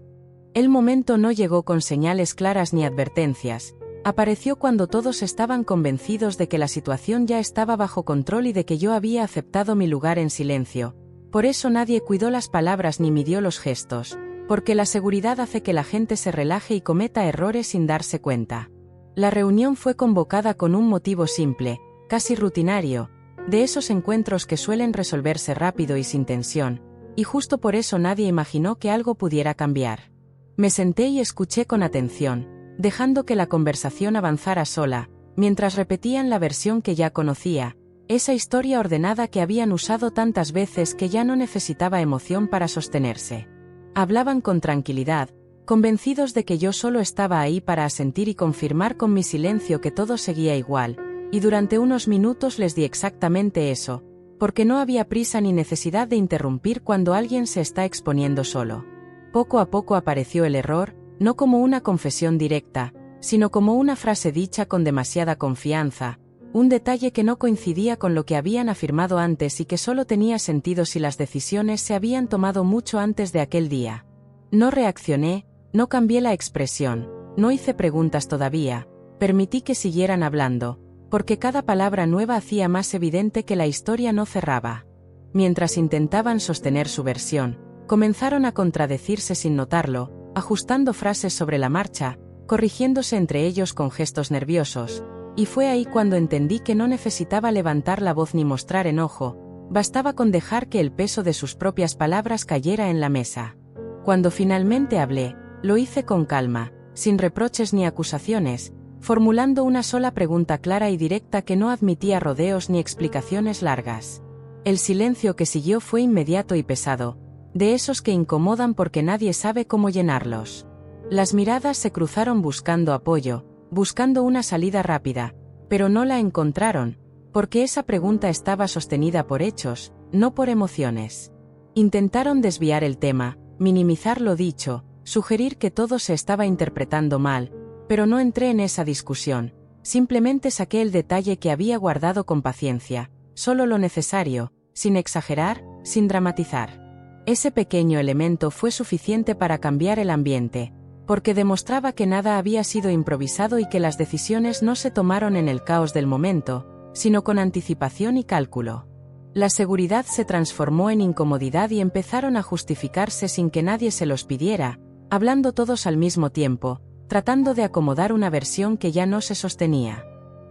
El momento no llegó con señales claras ni advertencias, apareció cuando todos estaban convencidos de que la situación ya estaba bajo control y de que yo había aceptado mi lugar en silencio. Por eso nadie cuidó las palabras ni midió los gestos, porque la seguridad hace que la gente se relaje y cometa errores sin darse cuenta. La reunión fue convocada con un motivo simple, casi rutinario, de esos encuentros que suelen resolverse rápido y sin tensión, y justo por eso nadie imaginó que algo pudiera cambiar. Me senté y escuché con atención, dejando que la conversación avanzara sola, mientras repetían la versión que ya conocía, esa historia ordenada que habían usado tantas veces que ya no necesitaba emoción para sostenerse. Hablaban con tranquilidad, convencidos de que yo solo estaba ahí para asentir y confirmar con mi silencio que todo seguía igual, y durante unos minutos les di exactamente eso, porque no había prisa ni necesidad de interrumpir cuando alguien se está exponiendo solo. Poco a poco apareció el error, no como una confesión directa, sino como una frase dicha con demasiada confianza, un detalle que no coincidía con lo que habían afirmado antes y que solo tenía sentido si las decisiones se habían tomado mucho antes de aquel día. No reaccioné, no cambié la expresión, no hice preguntas todavía, permití que siguieran hablando, porque cada palabra nueva hacía más evidente que la historia no cerraba. Mientras intentaban sostener su versión, comenzaron a contradecirse sin notarlo, ajustando frases sobre la marcha, corrigiéndose entre ellos con gestos nerviosos, y fue ahí cuando entendí que no necesitaba levantar la voz ni mostrar enojo, bastaba con dejar que el peso de sus propias palabras cayera en la mesa. Cuando finalmente hablé, lo hice con calma, sin reproches ni acusaciones, formulando una sola pregunta clara y directa que no admitía rodeos ni explicaciones largas. El silencio que siguió fue inmediato y pesado, de esos que incomodan porque nadie sabe cómo llenarlos. Las miradas se cruzaron buscando apoyo, buscando una salida rápida, pero no la encontraron, porque esa pregunta estaba sostenida por hechos, no por emociones. Intentaron desviar el tema, minimizar lo dicho, sugerir que todo se estaba interpretando mal, pero no entré en esa discusión, simplemente saqué el detalle que había guardado con paciencia, solo lo necesario, sin exagerar, sin dramatizar. Ese pequeño elemento fue suficiente para cambiar el ambiente, porque demostraba que nada había sido improvisado y que las decisiones no se tomaron en el caos del momento, sino con anticipación y cálculo. La seguridad se transformó en incomodidad y empezaron a justificarse sin que nadie se los pidiera, hablando todos al mismo tiempo, tratando de acomodar una versión que ya no se sostenía.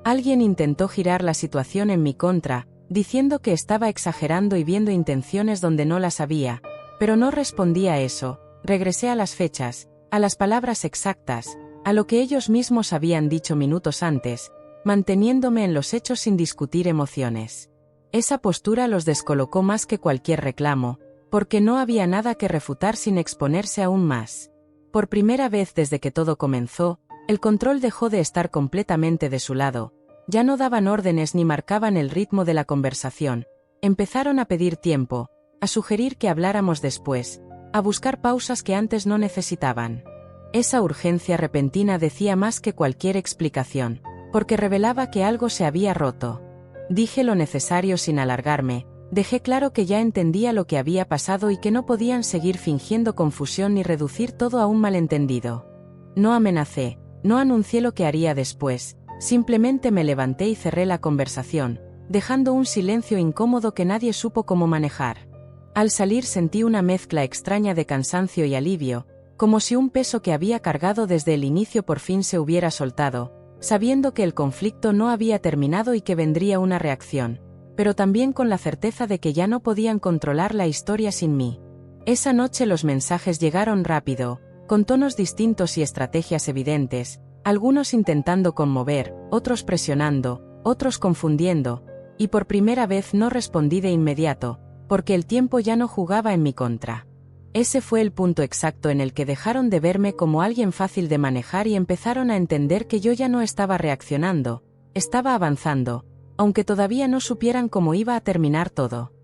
Alguien intentó girar la situación en mi contra, diciendo que estaba exagerando y viendo intenciones donde no las había, pero no respondí a eso, regresé a las fechas, a las palabras exactas, a lo que ellos mismos habían dicho minutos antes, manteniéndome en los hechos sin discutir emociones. Esa postura los descolocó más que cualquier reclamo, porque no había nada que refutar sin exponerse aún más. Por primera vez desde que todo comenzó, el control dejó de estar completamente de su lado, ya no daban órdenes ni marcaban el ritmo de la conversación, empezaron a pedir tiempo, a sugerir que habláramos después, a buscar pausas que antes no necesitaban. Esa urgencia repentina decía más que cualquier explicación, porque revelaba que algo se había roto. Dije lo necesario sin alargarme, dejé claro que ya entendía lo que había pasado y que no podían seguir fingiendo confusión ni reducir todo a un malentendido. No amenacé, no anuncié lo que haría después, simplemente me levanté y cerré la conversación, dejando un silencio incómodo que nadie supo cómo manejar. Al salir sentí una mezcla extraña de cansancio y alivio, como si un peso que había cargado desde el inicio por fin se hubiera soltado, sabiendo que el conflicto no había terminado y que vendría una reacción, pero también con la certeza de que ya no podían controlar la historia sin mí. Esa noche los mensajes llegaron rápido, con tonos distintos y estrategias evidentes, algunos intentando conmover, otros presionando, otros confundiendo, y por primera vez no respondí de inmediato, porque el tiempo ya no jugaba en mi contra. Ese fue el punto exacto en el que dejaron de verme como alguien fácil de manejar y empezaron a entender que yo ya no estaba reaccionando, estaba avanzando, aunque todavía no supieran cómo iba a terminar todo.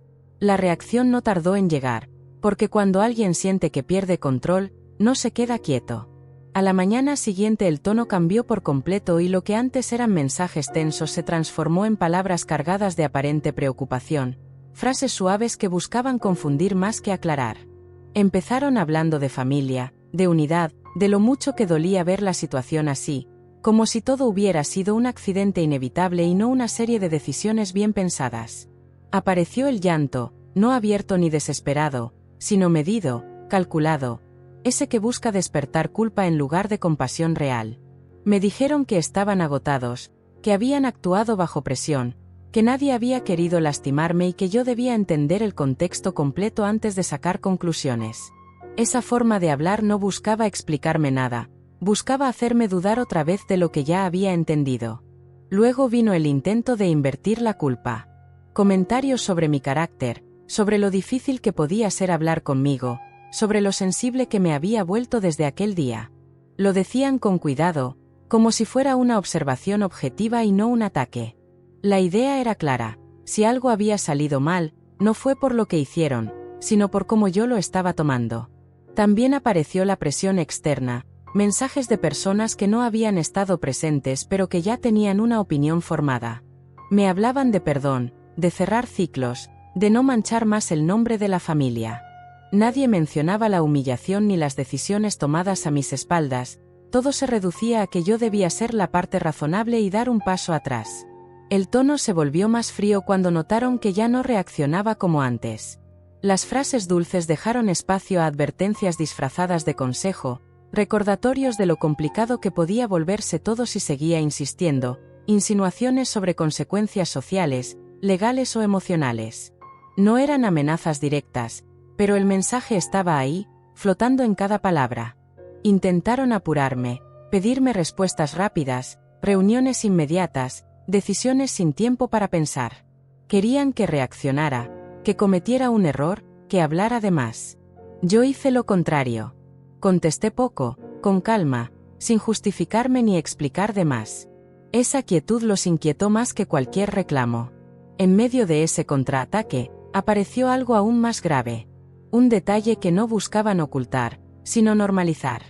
La reacción no tardó en llegar, porque cuando alguien siente que pierde control, no se queda quieto. A la mañana siguiente el tono cambió por completo y lo que antes eran mensajes tensos se transformó en palabras cargadas de aparente preocupación, frases suaves que buscaban confundir más que aclarar. Empezaron hablando de familia, de unidad, de lo mucho que dolía ver la situación así, como si todo hubiera sido un accidente inevitable y no una serie de decisiones bien pensadas. Apareció el llanto, no abierto ni desesperado, sino medido, calculado, ese que busca despertar culpa en lugar de compasión real. Me dijeron que estaban agotados, que habían actuado bajo presión, que nadie había querido lastimarme y que yo debía entender el contexto completo antes de sacar conclusiones. Esa forma de hablar no buscaba explicarme nada, buscaba hacerme dudar otra vez de lo que ya había entendido. Luego vino el intento de invertir la culpa. Comentarios sobre mi carácter, sobre lo difícil que podía ser hablar conmigo, sobre lo sensible que me había vuelto desde aquel día. Lo decían con cuidado, como si fuera una observación objetiva y no un ataque. La idea era clara: si algo había salido mal, no fue por lo que hicieron, sino por cómo yo lo estaba tomando. También apareció la presión externa, mensajes de personas que no habían estado presentes pero que ya tenían una opinión formada. Me hablaban de perdón, de cerrar ciclos, de no manchar más el nombre de la familia. Nadie mencionaba la humillación ni las decisiones tomadas a mis espaldas, todo se reducía a que yo debía ser la parte razonable y dar un paso atrás. El tono se volvió más frío cuando notaron que ya no reaccionaba como antes. Las frases dulces dejaron espacio a advertencias disfrazadas de consejo, recordatorios de lo complicado que podía volverse todo si seguía insistiendo, insinuaciones sobre consecuencias sociales, legales o emocionales. No eran amenazas directas, pero el mensaje estaba ahí, flotando en cada palabra. Intentaron apurarme, pedirme respuestas rápidas, reuniones inmediatas, decisiones sin tiempo para pensar. Querían que reaccionara, que cometiera un error, que hablara de más. Yo hice lo contrario. Contesté poco, con calma, sin justificarme ni explicar de más. Esa quietud los inquietó más que cualquier reclamo. En medio de ese contraataque, apareció algo aún más grave. Un detalle que no buscaban ocultar, sino normalizar.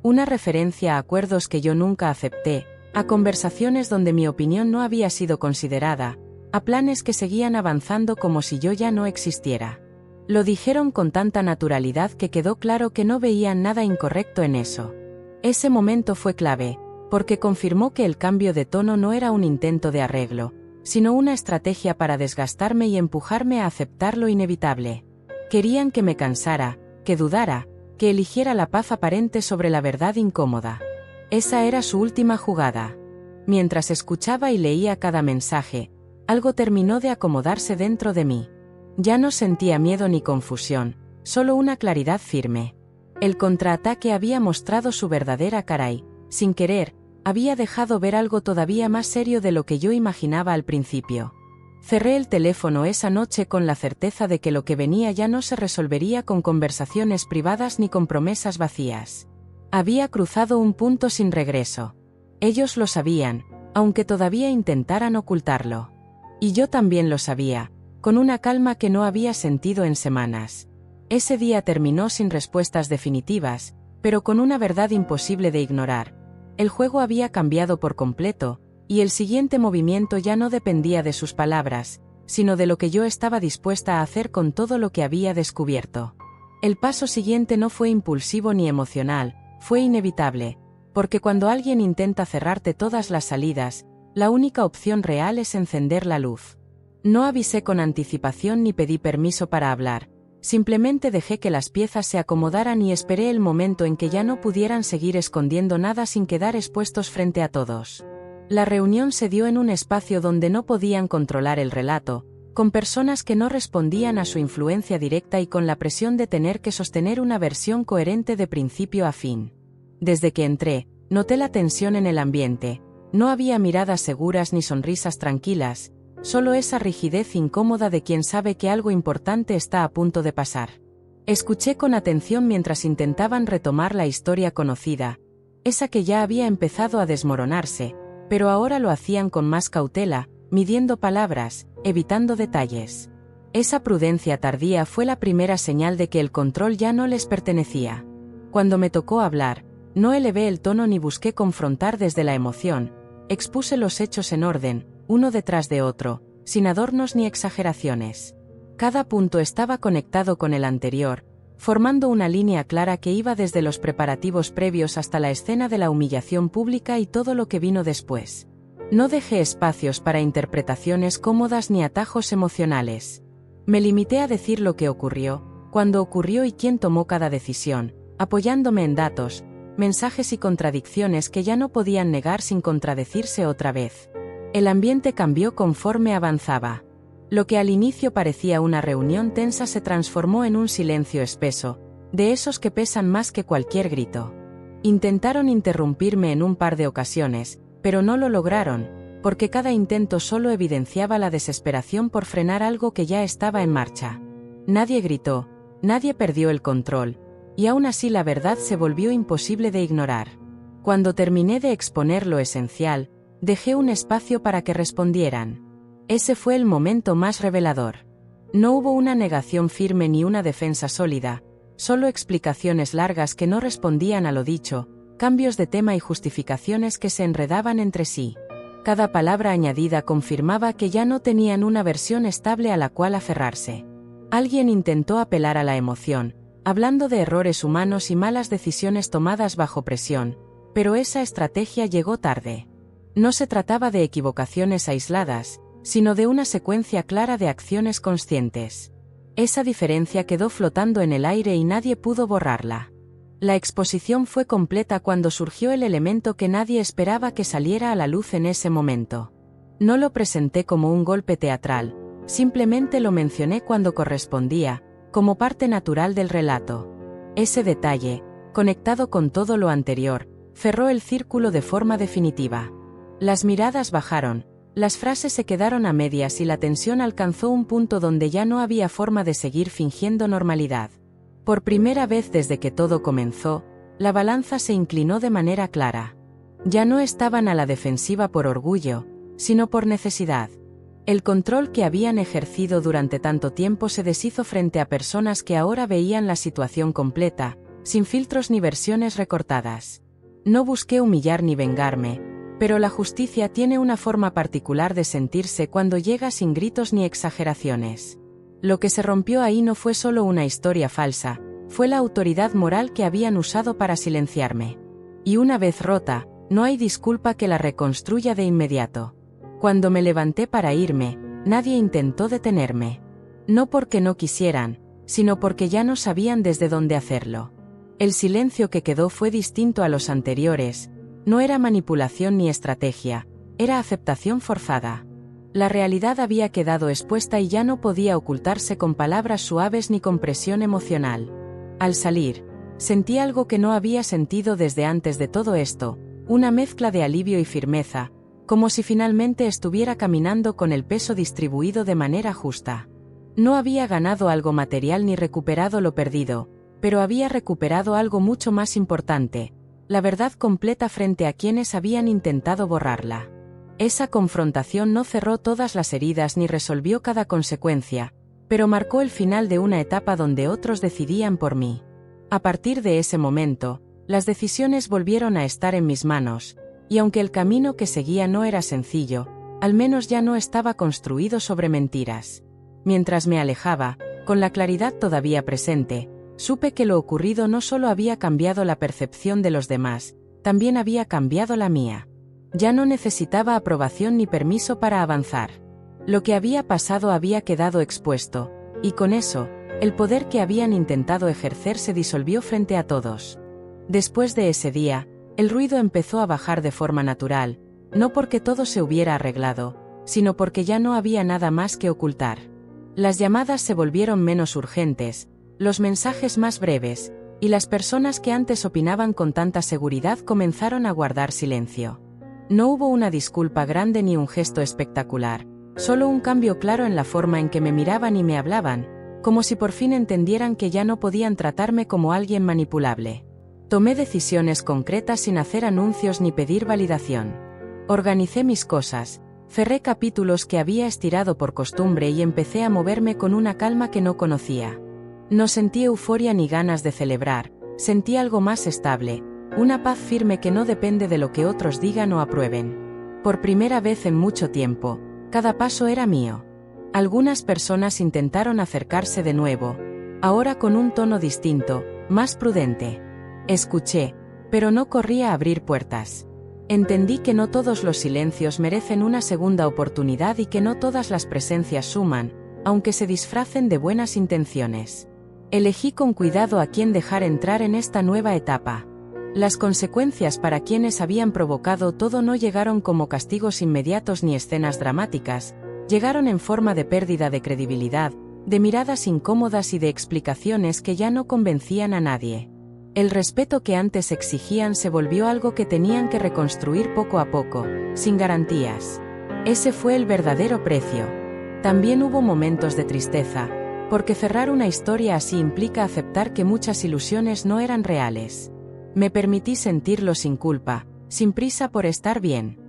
Una referencia a acuerdos que yo nunca acepté, a conversaciones donde mi opinión no había sido considerada, a planes que seguían avanzando como si yo ya no existiera. Lo dijeron con tanta naturalidad que quedó claro que no veían nada incorrecto en eso. Ese momento fue clave, porque confirmó que el cambio de tono no era un intento de arreglo, sino una estrategia para desgastarme y empujarme a aceptar lo inevitable. Querían que me cansara, que dudara, que eligiera la paz aparente sobre la verdad incómoda. Esa era su última jugada. Mientras escuchaba y leía cada mensaje, algo terminó de acomodarse dentro de mí. Ya no sentía miedo ni confusión, solo una claridad firme. El contraataque había mostrado su verdadera cara y, sin querer, había dejado ver algo todavía más serio de lo que yo imaginaba al principio. Cerré el teléfono esa noche con la certeza de que lo que venía ya no se resolvería con conversaciones privadas ni con promesas vacías. Había cruzado un punto sin regreso. Ellos lo sabían, aunque todavía intentaran ocultarlo. Y yo también lo sabía, con una calma que no había sentido en semanas. Ese día terminó sin respuestas definitivas, pero con una verdad imposible de ignorar. El juego había cambiado por completo, y el siguiente movimiento ya no dependía de sus palabras, sino de lo que yo estaba dispuesta a hacer con todo lo que había descubierto. El paso siguiente no fue impulsivo ni emocional, fue inevitable, porque cuando alguien intenta cerrarte todas las salidas, la única opción real es encender la luz. No avisé con anticipación ni pedí permiso para hablar, simplemente dejé que las piezas se acomodaran y esperé el momento en que ya no pudieran seguir escondiendo nada sin quedar expuestos frente a todos. La reunión se dio en un espacio donde no podían controlar el relato, con personas que no respondían a su influencia directa y con la presión de tener que sostener una versión coherente de principio a fin. Desde que entré, noté la tensión en el ambiente, no había miradas seguras ni sonrisas tranquilas, solo esa rigidez incómoda de quien sabe que algo importante está a punto de pasar. Escuché con atención mientras intentaban retomar la historia conocida, esa que ya había empezado a desmoronarse, pero ahora lo hacían con más cautela, midiendo palabras, evitando detalles. Esa prudencia tardía fue la primera señal de que el control ya no les pertenecía. Cuando me tocó hablar, no elevé el tono ni busqué confrontar desde la emoción, expuse los hechos en orden, uno detrás de otro, sin adornos ni exageraciones. Cada punto estaba conectado con el anterior, formando una línea clara que iba desde los preparativos previos hasta la escena de la humillación pública y todo lo que vino después. No dejé espacios para interpretaciones cómodas ni atajos emocionales. Me limité a decir lo que ocurrió, cuándo ocurrió y quién tomó cada decisión, apoyándome en datos, mensajes y contradicciones que ya no podían negar sin contradecirse otra vez. El ambiente cambió conforme avanzaba. Lo que al inicio parecía una reunión tensa se transformó en un silencio espeso, de esos que pesan más que cualquier grito. Intentaron interrumpirme en un par de ocasiones, pero no lo lograron, porque cada intento solo evidenciaba la desesperación por frenar algo que ya estaba en marcha. Nadie gritó, nadie perdió el control, y aún así la verdad se volvió imposible de ignorar. Cuando terminé de exponer lo esencial, dejé un espacio para que respondieran. Ese fue el momento más revelador. No hubo una negación firme ni una defensa sólida, solo explicaciones largas que no respondían a lo dicho, cambios de tema y justificaciones que se enredaban entre sí. Cada palabra añadida confirmaba que ya no tenían una versión estable a la cual aferrarse. Alguien intentó apelar a la emoción, hablando de errores humanos y malas decisiones tomadas bajo presión, pero esa estrategia llegó tarde. No se trataba de equivocaciones aisladas, sino de una secuencia clara de acciones conscientes. Esa diferencia quedó flotando en el aire y nadie pudo borrarla. La exposición fue completa cuando surgió el elemento que nadie esperaba que saliera a la luz en ese momento. No lo presenté como un golpe teatral, simplemente lo mencioné cuando correspondía, como parte natural del relato. Ese detalle, conectado con todo lo anterior, cerró el círculo de forma definitiva. Las miradas bajaron, las frases se quedaron a medias y la tensión alcanzó un punto donde ya no había forma de seguir fingiendo normalidad. Por primera vez desde que todo comenzó, la balanza se inclinó de manera clara. Ya no estaban a la defensiva por orgullo, sino por necesidad. El control que habían ejercido durante tanto tiempo se deshizo frente a personas que ahora veían la situación completa, sin filtros ni versiones recortadas. No busqué humillar ni vengarme, pero la justicia tiene una forma particular de sentirse cuando llega sin gritos ni exageraciones. Lo que se rompió ahí no fue solo una historia falsa, fue la autoridad moral que habían usado para silenciarme. Y una vez rota, no hay disculpa que la reconstruya de inmediato. Cuando me levanté para irme, nadie intentó detenerme. No porque no quisieran, sino porque ya no sabían desde dónde hacerlo. El silencio que quedó fue distinto a los anteriores, no era manipulación ni estrategia, era aceptación forzada. La realidad había quedado expuesta y ya no podía ocultarse con palabras suaves ni con presión emocional. Al salir, sentí algo que no había sentido desde antes de todo esto, una mezcla de alivio y firmeza, como si finalmente estuviera caminando con el peso distribuido de manera justa. No había ganado algo material ni recuperado lo perdido, pero había recuperado algo mucho más importante, la verdad completa frente a quienes habían intentado borrarla. Esa confrontación no cerró todas las heridas ni resolvió cada consecuencia, pero marcó el final de una etapa donde otros decidían por mí. A partir de ese momento, las decisiones volvieron a estar en mis manos, Y aunque el camino que seguía no era sencillo, al menos ya no estaba construido sobre mentiras. Mientras me alejaba, con la claridad todavía presente, supe que lo ocurrido no solo había cambiado la percepción de los demás, también había cambiado la mía. Ya no necesitaba aprobación ni permiso para avanzar. Lo que había pasado había quedado expuesto, y con eso, el poder que habían intentado ejercer se disolvió frente a todos. Después de ese día, el ruido empezó a bajar de forma natural, no porque todo se hubiera arreglado, sino porque ya no había nada más que ocultar. Las llamadas se volvieron menos urgentes, los mensajes más breves, y las personas que antes opinaban con tanta seguridad comenzaron a guardar silencio. No hubo una disculpa grande ni un gesto espectacular, solo un cambio claro en la forma en que me miraban y me hablaban, como si por fin entendieran que ya no podían tratarme como alguien manipulable. Tomé decisiones concretas sin hacer anuncios ni pedir validación. Organicé mis cosas, cerré capítulos que había estirado por costumbre y empecé a moverme con una calma que no conocía. No sentí euforia ni ganas de celebrar, sentí algo más estable, una paz firme que no depende de lo que otros digan o aprueben. Por primera vez en mucho tiempo, cada paso era mío. Algunas personas intentaron acercarse de nuevo, ahora con un tono distinto, más prudente. Escuché, pero no corrí a abrir puertas. Entendí que no todos los silencios merecen una segunda oportunidad y que no todas las presencias suman, aunque se disfracen de buenas intenciones. Elegí con cuidado a quién dejar entrar en esta nueva etapa. Las consecuencias para quienes habían provocado todo no llegaron como castigos inmediatos ni escenas dramáticas, llegaron en forma de pérdida de credibilidad, de miradas incómodas y de explicaciones que ya no convencían a nadie. El respeto que antes exigían se volvió algo que tenían que reconstruir poco a poco, sin garantías. Ese fue el verdadero precio. También hubo momentos de tristeza, porque cerrar una historia así implica aceptar que muchas ilusiones no eran reales. Me permití sentirlo sin culpa, sin prisa por estar bien.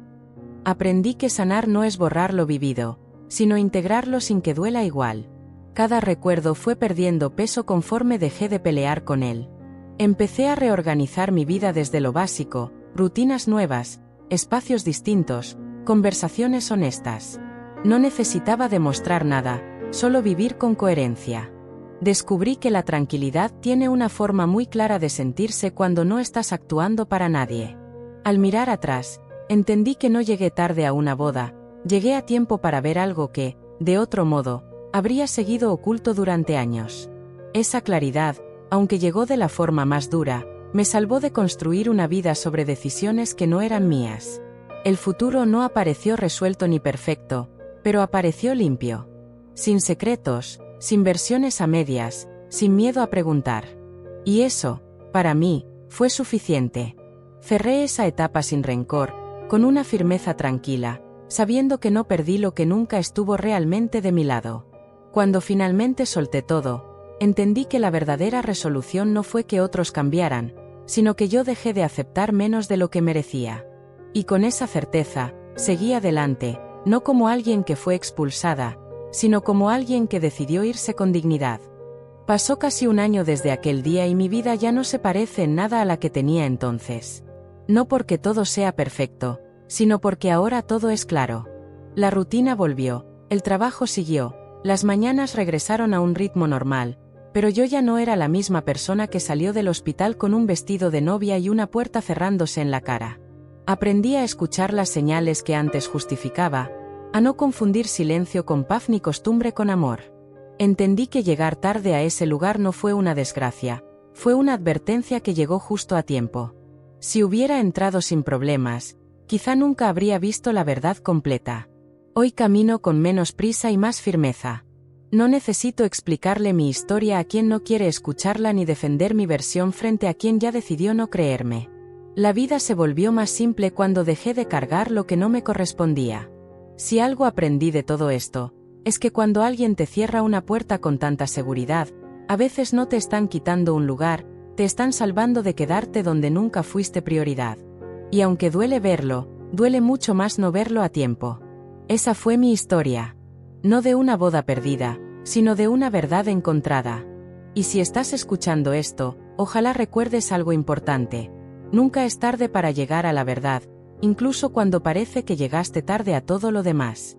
Aprendí que sanar no es borrar lo vivido, sino integrarlo sin que duela igual. Cada recuerdo fue perdiendo peso conforme dejé de pelear con él. Empecé a reorganizar mi vida desde lo básico, rutinas nuevas, espacios distintos, conversaciones honestas. No necesitaba demostrar nada, solo vivir con coherencia. Descubrí que la tranquilidad tiene una forma muy clara de sentirse cuando no estás actuando para nadie. Al mirar atrás, entendí que no llegué tarde a una boda, llegué a tiempo para ver algo que, de otro modo, habría seguido oculto durante años. Esa claridad, aunque llegó de la forma más dura, me salvó de construir una vida sobre decisiones que no eran mías. El futuro no apareció resuelto ni perfecto, pero apareció limpio. Sin secretos, sin versiones a medias, sin miedo a preguntar. Y eso, para mí, fue suficiente. Cerré esa etapa sin rencor, con una firmeza tranquila, sabiendo que no perdí lo que nunca estuvo realmente de mi lado. Cuando finalmente solté todo, entendí que la verdadera resolución no fue que otros cambiaran, sino que yo dejé de aceptar menos de lo que merecía. Y con esa certeza, seguí adelante, no como alguien que fue expulsada, sino como alguien que decidió irse con dignidad. Pasó casi un año desde aquel día y mi vida ya no se parece en nada a la que tenía entonces. No porque todo sea perfecto, sino porque ahora todo es claro. La rutina volvió, el trabajo siguió, las mañanas regresaron a un ritmo normal, pero yo ya no era la misma persona que salió del hospital con un vestido de novia y una puerta cerrándose en la cara. Aprendí a escuchar las señales que antes justificaba, a no confundir silencio con paz ni costumbre con amor. Entendí que llegar tarde a ese lugar no fue una desgracia, fue una advertencia que llegó justo a tiempo. Si hubiera entrado sin problemas, quizá nunca habría visto la verdad completa. Hoy camino con menos prisa y más firmeza. No necesito explicarle mi historia a quien no quiere escucharla ni defender mi versión frente a quien ya decidió no creerme. La vida se volvió más simple cuando dejé de cargar lo que no me correspondía. Si algo aprendí de todo esto, es que cuando alguien te cierra una puerta con tanta seguridad, a veces no te están quitando un lugar, te están salvando de quedarte donde nunca fuiste prioridad. Y aunque duele verlo, duele mucho más no verlo a tiempo. Esa fue mi historia. No de una boda perdida, sino de una verdad encontrada. Y si estás escuchando esto, ojalá recuerdes algo importante. Nunca es tarde para llegar a la verdad, incluso cuando parece que llegaste tarde a todo lo demás.